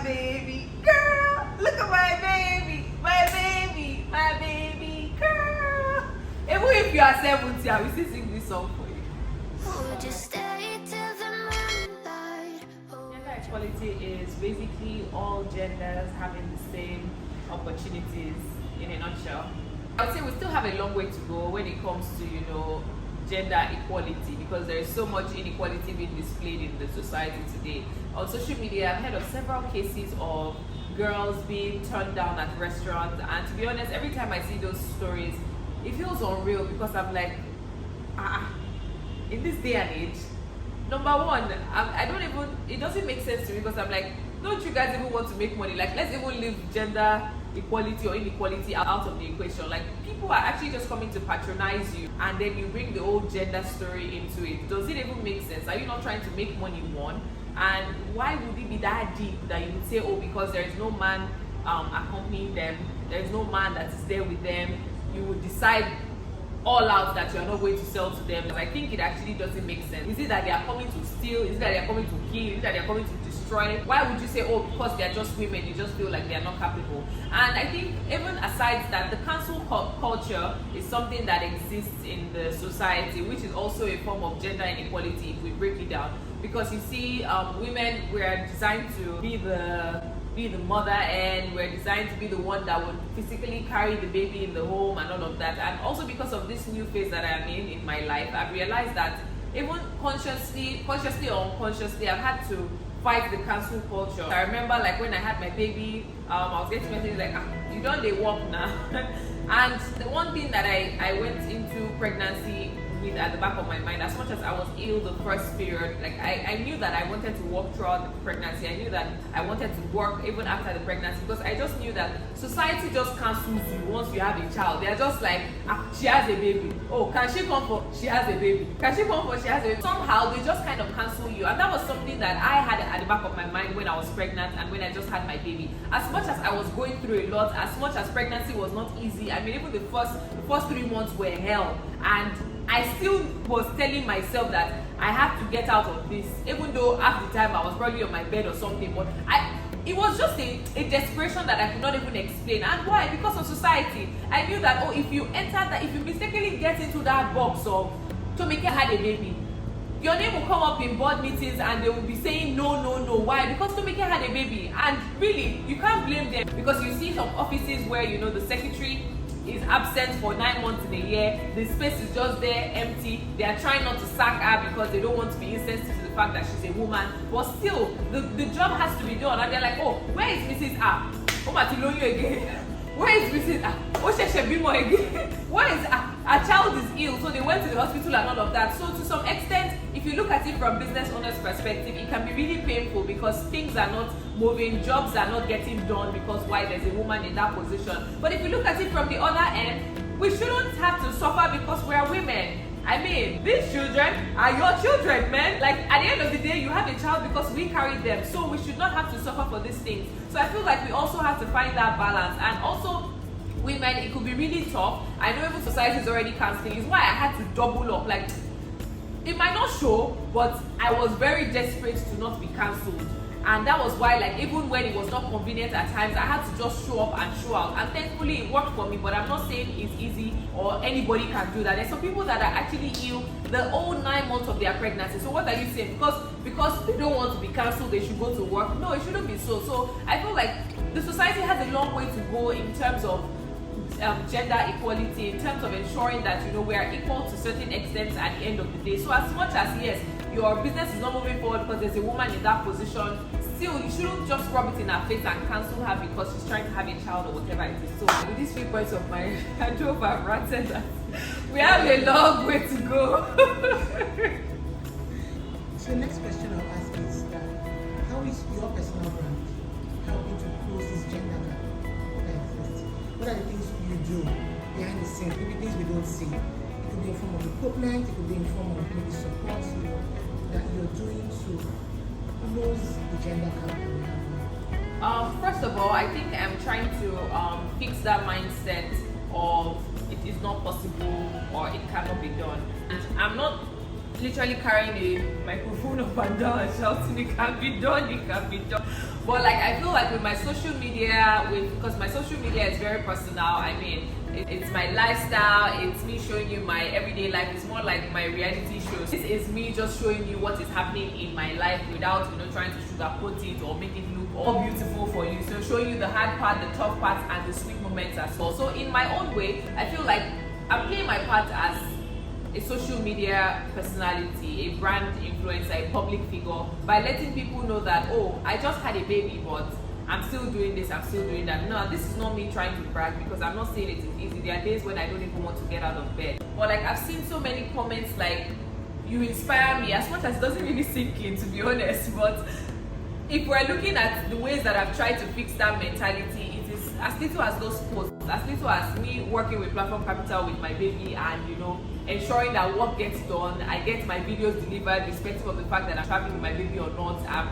baby girl. Look at my baby, my baby, my baby girl. Even if you are 70, I will still sing this song for you. Would you stay till the moonlight? Gender equality is basically all genders having the same opportunities in a nutshell. I would say we still have a long way to go when it comes to, gender equality, because there is so much inequality being displayed in the society today. On social media, I've heard of several cases of girls being turned down at restaurants, and to be honest, every time I see those stories, it feels unreal, because I'm like, in this day and age, number one, it doesn't make sense to me, because I'm like, don't you guys even want to make money? Like, let's even leave gender equality or inequality out of the equation. Like, people are actually just coming to patronize you, and then you bring the whole gender story into it. Does it even make sense? Are you not trying to make money, one? And why would it be that deep that you would say, oh, because there is no man accompanying them, there is no man that is there with them, you would decide all out that you are not going to sell to them? I think it actually doesn't make sense. Is it that they are coming to steal? Is it that they are coming to kill? Is it that they are coming to destroy? Why would you say, oh, because they are just women, you just feel like they are not capable? And I think even aside that, the cancel culture is something that exists in the society, which is also a form of gender inequality if we break it down. Because you see, women were designed to be the mother, and we're designed to be the one that would physically carry the baby in the home and all of that. And also because of this new phase that I am in my life, I've realized that even consciously or unconsciously, I've had to fight the cancel culture. I remember, like, when I had my baby, I was getting messages like, you don't they walk now. And the one thing that I went into pregnancy with at the back of my mind, as much as I was ill the first period, like I knew that I wanted to work throughout the pregnancy. I knew that I wanted to work even after the pregnancy, because I just knew that society just cancels you once you have a child. They are just like, she has a baby. Oh, can she come for? She has a baby. Can she come for? She has a baby. Somehow they just kind of cancel you, and that was something that I had at the back of my mind when I was pregnant and when I just had my baby. As much as I was going through a lot, as much as pregnancy was not easy, I mean, even the first 3 months were hell, and I still was telling myself that I have to get out of this, even though half the time I was probably on my bed or something. But it was just a desperation that I could not even explain. And why? Because of society. I knew that, oh, if you mistakenly get into that box of Tomike had a baby, your name will come up in board meetings and they will be saying no. Why? Because Tomike had a baby. And really, you can't blame them, because you see some offices where, the secretary is absent for 9 months in a year, the space is just there empty. They are trying not to sack her because they don't want to be insensitive to the fact that she's a woman, but still the job has to be done. And they're like, oh, where is Mrs. A? Oh, Matiloyu again. Where is Mrs. A? Oh, Sheshebimo again. Where is a child is ill, so they went to the hospital and all of that. So to some extent, if you look at it from business owners' perspective, it can be really painful, because things are not moving, jobs are not getting done, because why? There's a woman in that position. But if you look at it from the other end, we shouldn't have to suffer because we are women. I mean, these children are your children, man. Like, at the end of the day, you have a child because we carried them, so we should not have to suffer for these things. So I feel like we also have to find that balance. And also, women, it could be really tough. I know even society is already cancelling. It's why I had to double up. Like, it might not show, but I was very desperate to not be cancelled. And that was why, like, even when it was not convenient at times, I had to just show up and show out. And thankfully, it worked for me. But I'm not saying it's easy or anybody can do that. There's some people that are actually ill the whole 9 months of their pregnancy. So what are you saying? Because they don't want to be cancelled, they should go to work? No, it shouldn't be so. So I feel like the society has a long way to go in terms of gender equality, in terms of ensuring that we are equal to certain extents at the end of the day. So as much as, yes, your business is not moving forward because there's a woman in that position, still you shouldn't just rub it in her face and cancel her because she's trying to have a child or whatever it is. So with these 3 points of mine, I drove and ranted that we have a long way to go. So the next question I'll ask is that how is your personal brand helping to close this gender gap that exists? What are the things you do behind the scenes? Maybe things we don't see. It could be in form of equipment, it could be in form of maybe support, that you're doing to close the gender gap that we have. First of all, I think I'm trying to fix that mindset of it is not possible or it cannot be done. And I'm not literally carrying a microphone up and down and shouting, it can be done, it can be done. But like, I feel like with my social media, because my social media is very personal, I mean, it's my lifestyle, it's me showing you my everyday life. It's more like my reality shows. This is me just showing you what is happening in my life without, trying to sugarcoat it or make it look all beautiful for you. So showing you the hard part, the tough parts, and the sweet moments as well. So in my own way, I feel like I'm playing my part as a social media personality, a brand influencer, a public figure, by letting people know that, oh, I just had a baby, but I'm still doing this, I'm still doing that. No, this is not me trying to brag, because I'm not saying it is easy. There are days when I don't even want to get out of bed. But like, I've seen so many comments like, you inspire me, as much as it doesn't really sink in, to be honest. But if we're looking at the ways that I've tried to fix that mentality, it is as little as those posts, as little as me working with Platform Capital with my baby and, ensuring that work gets done, I get my videos delivered, irrespective of the fact that I'm traveling with my baby or not. I'm,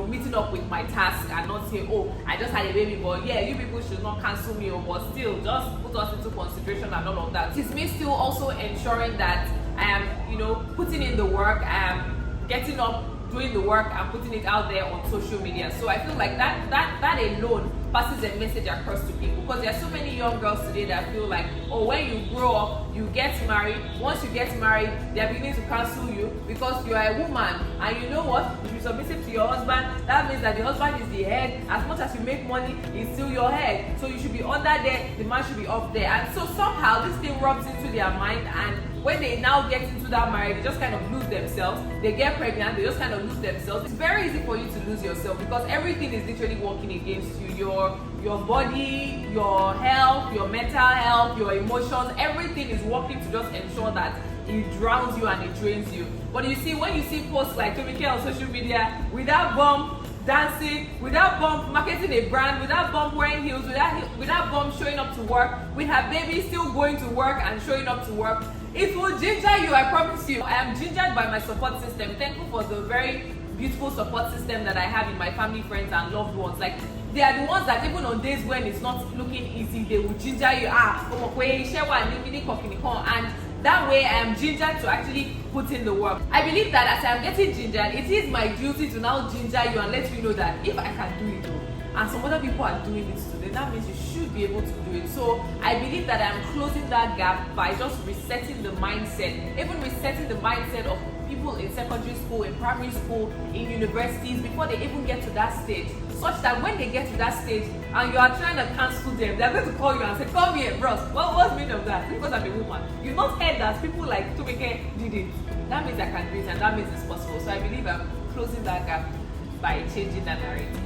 meeting up with my task and not saying, oh, I just had a baby, but yeah, you people should not cancel me, but still, just put us into consideration and all of that. It's me still also ensuring that I am, putting in the work, I am getting up, doing the work and putting it out there on social media. So I feel like that alone passes a message across to people, because there are so many young girls today that feel like, oh, when you grow up, you get married. Once you get married, they are beginning to cancel you because you are a woman, and you know what, if you submit it to your husband, that means that the husband is the head. As much as you make money, it's still your head, so you should be under there, the man should be up there. And so somehow this thing rubs into their mind, and when they now get into that marriage, they just kind of lose themselves. They get pregnant, they just kind of lose themselves. It's very easy for you to lose yourself, because everything is literally working against you. Your body, your health, your mental health, your emotions, everything is working to just ensure that it drowns you and it drains you. But you see, when you see posts like Tomike on social media, without bump dancing, without bump marketing a brand, without bump wearing heels, without bump showing up to work, with her baby still going to work and showing up to work, it will ginger you, I promise you. I am gingered by my support system. Thankful for the very beautiful support system that I have in my family, friends, and loved ones. Like, they are the ones that even on days when it's not looking easy, they will ginger you. And that way I am gingered to actually put in the work. I believe that as I am getting gingered, it is my duty to now ginger you and let you know that if I can do it, and some other people are doing it today, that means you should be able to do it. So I believe that I'm closing that gap by just resetting the mindset, even resetting the mindset of people in secondary school, in primary school, in universities, before they even get to that stage, such that when they get to that stage and you are trying to cancel them, they're going to call you and say, come here, bros. What's the meaning of that? Because I'm a woman. You've not heard that people like Tomike did it. That means I can do it, and that means it's possible. So I believe I'm closing that gap by changing that narrative.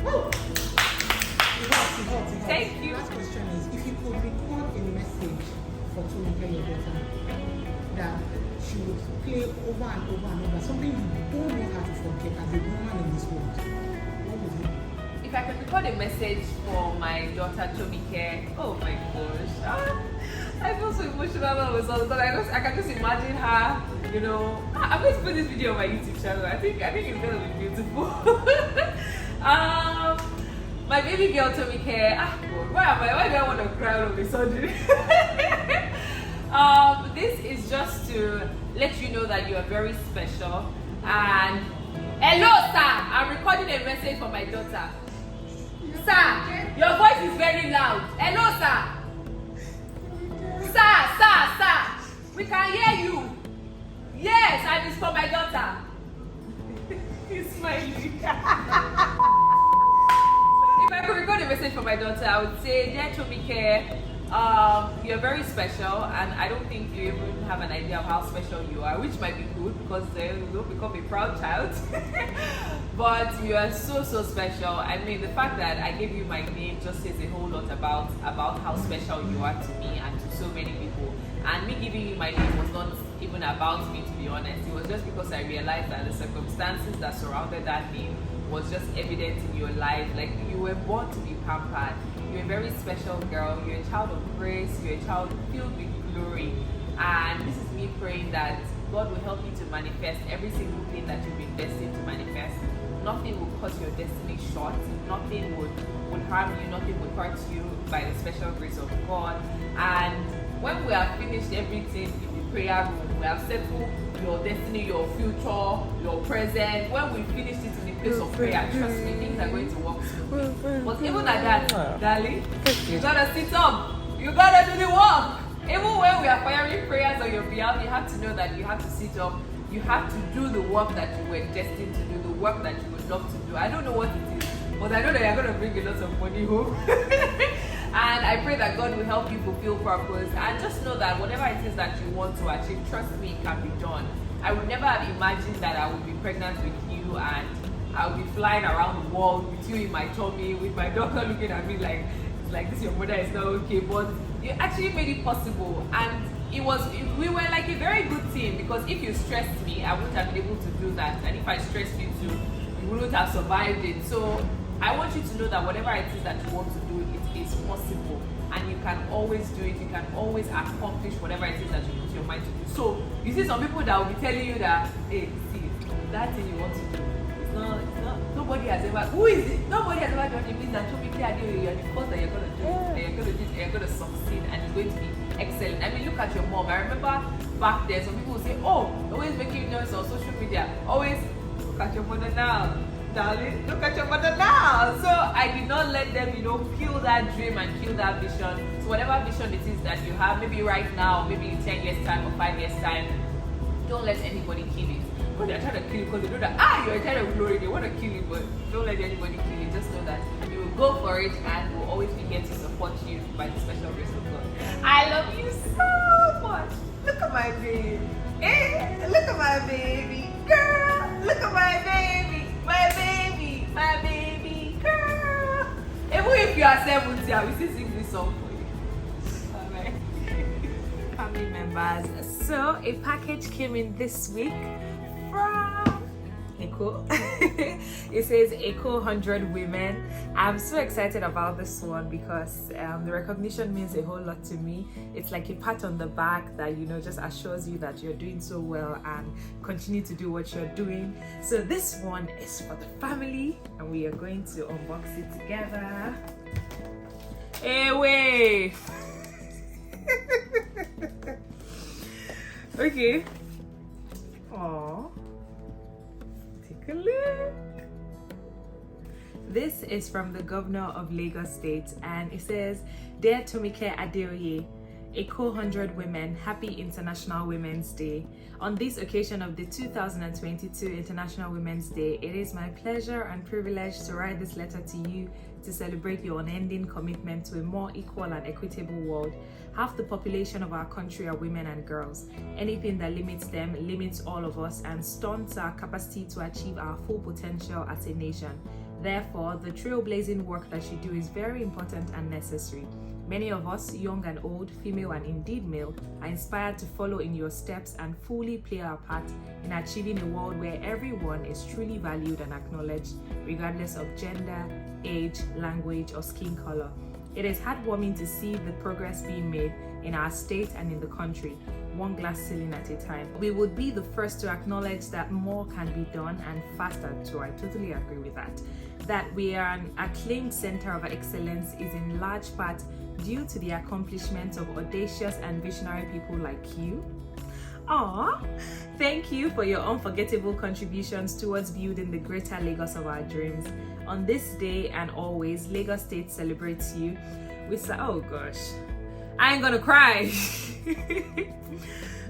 Woo! Thank you. Last question is, if you could record a message for Tomike, your daughter, that she would play over and over and over, something you don't know how to forget as a woman in this world, what would it be? If I could record a message for my daughter Tomike, oh my gosh, I feel so emotional all of a sudden, because I can just imagine her, I'm going to put this video on my YouTube channel. I think it's gonna be beautiful. My baby girl Tomike, God, why do I want to cry all of a sudden? This is just to let you know that you are very special. And hello, sir, I'm recording a message for my daughter. Sir, your voice is very loud. Hello, sir. Sir, we can hear you. Yes, and it's for my daughter. He's smiling. If I could record a message for my daughter, I would say, dear Tomike, you're very special, and I don't think you even have an idea of how special you are, which might be good because you will become a proud child. But you are so special. I mean, the fact that I gave you my name just says a whole lot about how special you are to me and to so many people. And me giving you my name was not even about me, to be honest. It was just because I realized that the circumstances that surrounded that name was just evident in your life. Like, you were born to be pampered. You're a very special girl. You're a child of grace. You're a child filled with glory. And this is me praying that God will help you to manifest every single thing that you've been destined to manifest. Nothing will cut your destiny short. Nothing would harm you. Nothing would hurt you by the special grace of God. And when we have finished everything, if you prayer room. We have settled your destiny, your future, your present. When we finish it in the place of prayer, trust me, things are going to work smoothly. But even at that, darling, you gotta sit up. You gotta do the work. Even when we are firing prayers on your behalf, you have to know that you have to sit up. You have to do the work that you were destined to do, the work that you would love to do. I don't know what it is, but I know that you're going to bring a lot of money home. And I pray that God will help you fulfill purpose. And just know that whatever it is that you want to achieve, trust me, it can be done. I would never have imagined that I would be pregnant with you and I would be flying around the world with you in my tummy, with my doctor looking at me like this, your mother is not okay. But you actually made it possible. And we were like a very good team, because if you stressed me, I wouldn't have been able to do that. And if I stressed you too, you wouldn't have survived it. So I want you to know that whatever it is that you want to do, it is possible. And you can always do it. You can always accomplish whatever it is that you put your mind to do. So you see some people that will be telling you that, hey, see, that thing you want to do, it's not, nobody has ever, who is it? Nobody has ever done it. Means that you're the course that you're going to do, you're going to succeed, and it's going to be excellent. I mean, look at your mom. I remember back there, some people would say, oh, always making noise on social media. Always, look at your mother now, darling. Look at your mother now. So I did not let them, kill that dream and kill that vision. So whatever vision it is that you have, maybe right now, maybe in 10 years time or 5 years time, don't let anybody kill it. Because they're trying to kill it, because they know that, you're a child of glory, they want to kill it, but don't let anybody kill it. Just know that you will go for it, and we'll always be here to support you by the special grace of God. I love you so much. Look at my baby. Hey, look at my baby girl. Look at my baby. My baby. My baby girl. Even if you are 70, I will still sing this song for you. Alright. Family members. So a package came in this week from Echo. It says Echo 100 Women. I'm so excited about this one because the recognition means a whole lot to me. It's like a pat on the back that just assures you that you're doing so well and continue to do what you're doing. So this one is for the family, and we are going to unbox it together. Hey, wait. Okay. Aww. Take a look. This is from the Governor of Lagos State, and it says, Dear Tomike Adeoye, Echo 100 Women, Happy International Women's Day. On this occasion of the 2022 International Women's Day, it is my pleasure and privilege to write this letter to you to celebrate your unending commitment to a more equal and equitable world. Half the population of our country are women and girls. Anything that limits them limits all of us and stunts our capacity to achieve our full potential as a nation. Therefore, the trailblazing work that you do is very important and necessary. Many of us, young and old, female and indeed male, are inspired to follow in your steps and fully play our part in achieving a world where everyone is truly valued and acknowledged, regardless of gender, age, language, or skin color. It is heartwarming to see the progress being made in our state and in the country, one glass ceiling at a time. We would be the first to acknowledge that more can be done and faster too. I totally agree with that. That we are an acclaimed center of excellence is in large part due to the accomplishments of audacious and visionary people like you. Thank you for your unforgettable contributions towards building the greater Lagos of our dreams. On this day and always, Lagos State celebrates you. Oh gosh, I ain't gonna cry.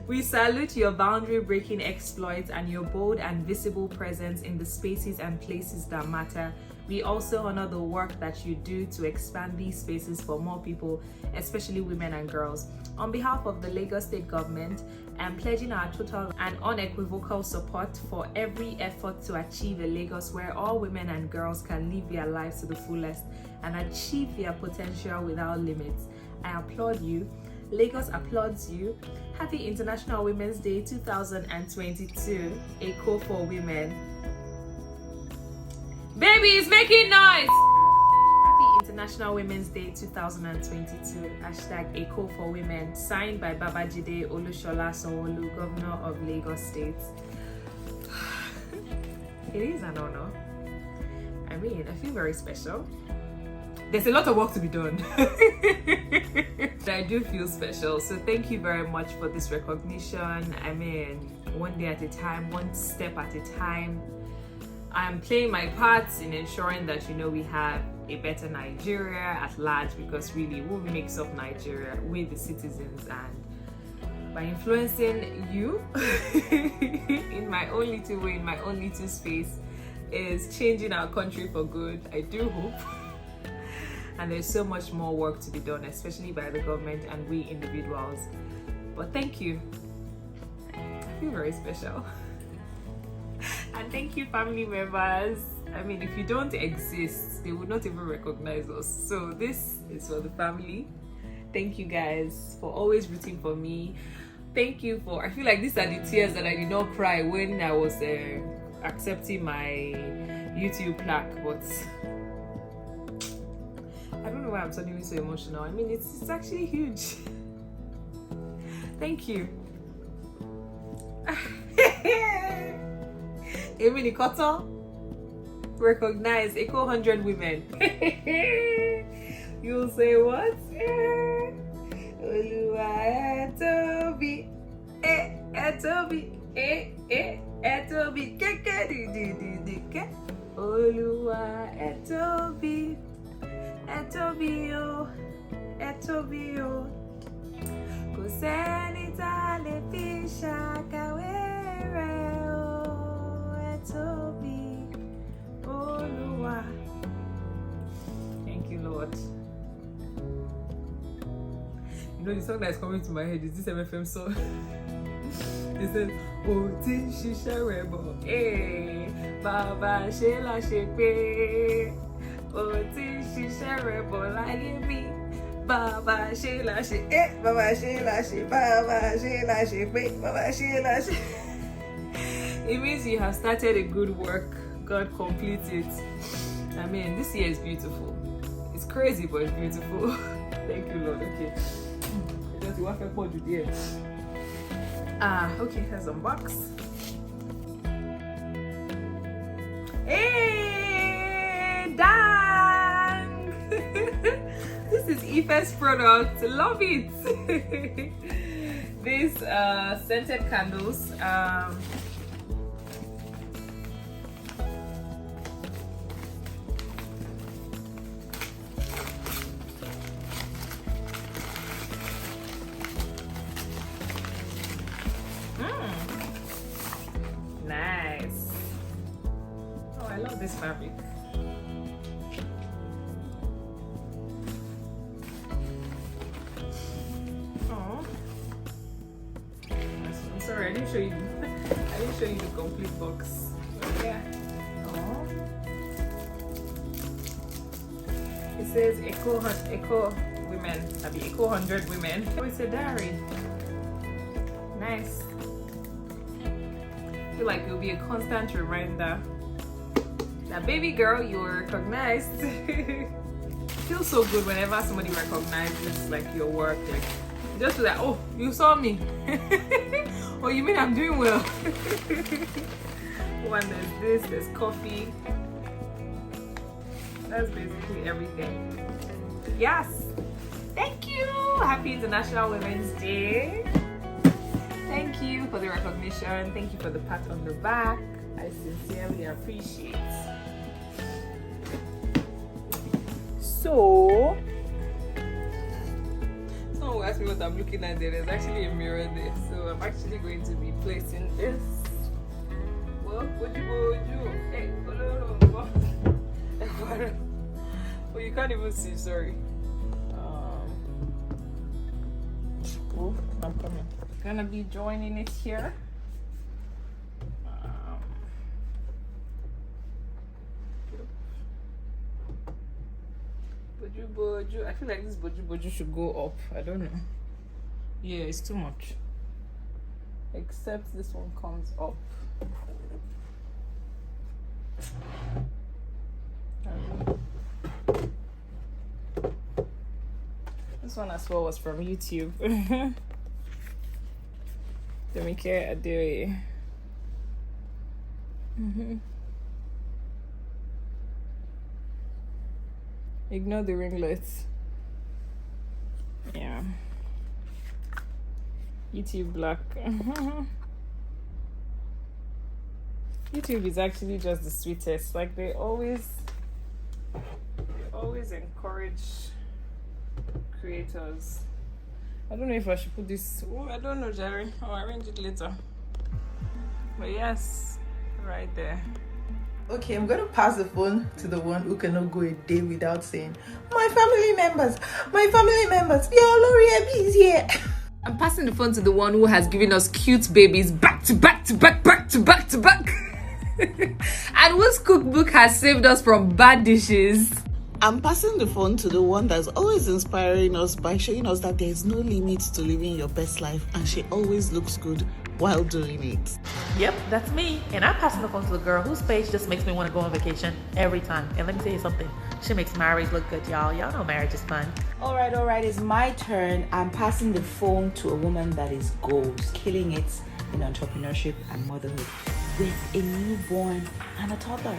We salute your boundary-breaking exploits and your bold and visible presence in the spaces and places that matter. We also honor the work that you do to expand these spaces for more people, especially women and girls. On behalf of the Lagos State Government, I'm pledging our total and unequivocal support for every effort to achieve a Lagos where all women and girls can live their lives to the fullest and achieve their potential without limits. I applaud you. Lagos applauds you. Happy International Women's Day 2022. Echo for Women. Baby is making noise! Happy International Women's Day 2022. Hashtag Echo for Women. Signed by Babajide Olushola Sanwo-Olu, Governor of Lagos State. It is an honor. I mean, I feel very special. there's a lot of work to be done. But I do feel special. So thank you very much for this recognition. I mean, one day at a time, one step at a time. I'm playing my part in ensuring that, you know, we have a better Nigeria at large, because really who makes up Nigeria? We the citizens. And by influencing you in my own little way, in my own little space, is changing our country for good. I do hope. And there's so much more work to be done, especially by the government and we individuals. But thank you. I feel very special. And thank you, family members. I mean, if you don't exist, they would not even recognize us. So this is for the family. Thank you guys for always rooting for me. Thank you for, I feel like these are the tears that I did not cry when I was accepting my YouTube plaque, but I don't know why I'm suddenly so emotional. I mean, it's actually huge. Thank you. Emily Cotton, recognize Echo 100 women. You'll say what? Oluwa Etobi, Etobi, Etobi, ke. Oluwa Etobi, Etobi o, Etobi o. Kò sẹ́ni tá lè fi ṣàkàwé rẹ̀ o, Etobi Oluwa. Thank you, Lord. You know the song that is coming to my head is this MFM song. It says, "O ti ṣiṣẹ́ rẹ̀ bọ̀, bàbá ṣe la ṣe pé. O ti ṣiṣẹ́ rẹ̀ bọ̀ láyé mi. Baba ṣe la ṣe, Baba ṣe la ṣe, Baba ṣe la ṣe pé, Baba ṣe la ṣe." It means you have started a good work. God completes it. I mean, this year is beautiful. It's crazy, but it's beautiful. Thank you, Lord. Okay. Just you for there. Okay, here's some box. Hey, dang! This is Ife's product. Love it. These scented candles. Nice. Oh, I love this fabric. Sorry, I didn't show you. I didn't show you the complete box. But yeah. Oh. It says Echo women. I'll Echo 100 women. Oh, it's a diary. Nice. I feel like it'll be a constant reminder that, baby girl, you're recognized. It feels so good whenever somebody recognizes like your work. Like, just like, oh, you saw me. Oh, you mean I'm doing well? One, there's this, there's coffee. That's basically everything. Yes. Thank you. Happy International Women's Day. Thank you for the recognition. Thank you for the pat on the back. I sincerely appreciate. So, someone will ask me what I'm looking at there. There's actually a mirror there. So I'm actually going to be placing this. Well, hey, oh, you can't even see, sorry. Oh, I'm coming. Gonna be joining it here. Boju. I feel like this boju should go up. I don't know. Yeah, it's too much. Except this one comes up. This one as well was from YouTube. Demike Adere. Ignore the ringlets. Yeah. YouTube black. YouTube is actually just the sweetest. Like they always encourage creators. I don't know if I should put this. Oh, I don't know, Jerry. I'll arrange it later. But yes, right there. Okay, I'm gonna pass the phone to the one who cannot go a day without saying, my family members, Olori is here. I'm passing the phone to the one who has given us cute babies back to back to back, back to back to back. And whose cookbook has saved us from bad dishes. I'm passing the phone to the one that's always inspiring us by showing us that there's no limit to living your best life, and she always looks good while doing it. Yep, that's me. And I'm passing the phone to the girl whose page just makes me want to go on vacation every time. And let me tell you something, she makes marriage look good, y'all. Y'all know marriage is fun. All right, it's my turn. I'm passing the phone to a woman that is goals, killing it in entrepreneurship and motherhood with a newborn and a toddler.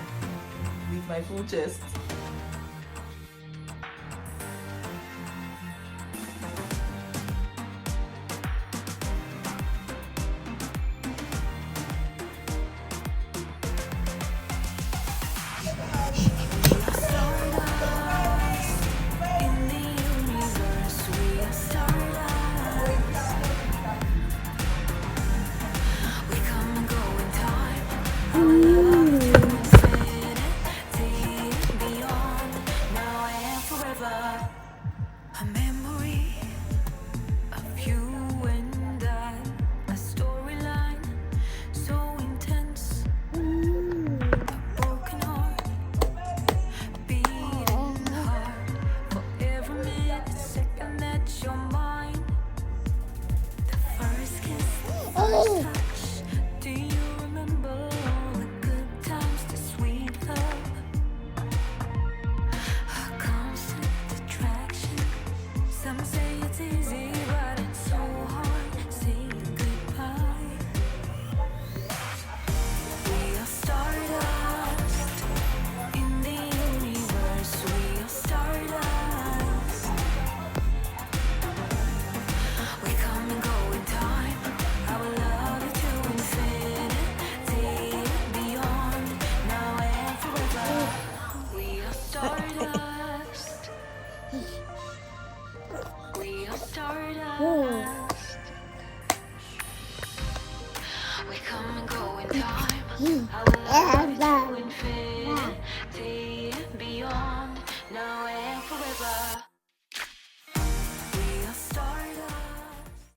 With my full chest. A memory of you and I, a storyline so intense, a broken heart, beating hard for every minute, second that you're mine. The first kiss, the first touch, do you remember all the good times, the sweet love? A constant attraction. Some say it's easy, but it's so hard saying goodbye. We are stardust in the universe. We are stardust. We come and go in time. I will love you to infinity and beyond. Now and forever. We are stardust. We are stardust. We come and go in time. I will love you to infinity.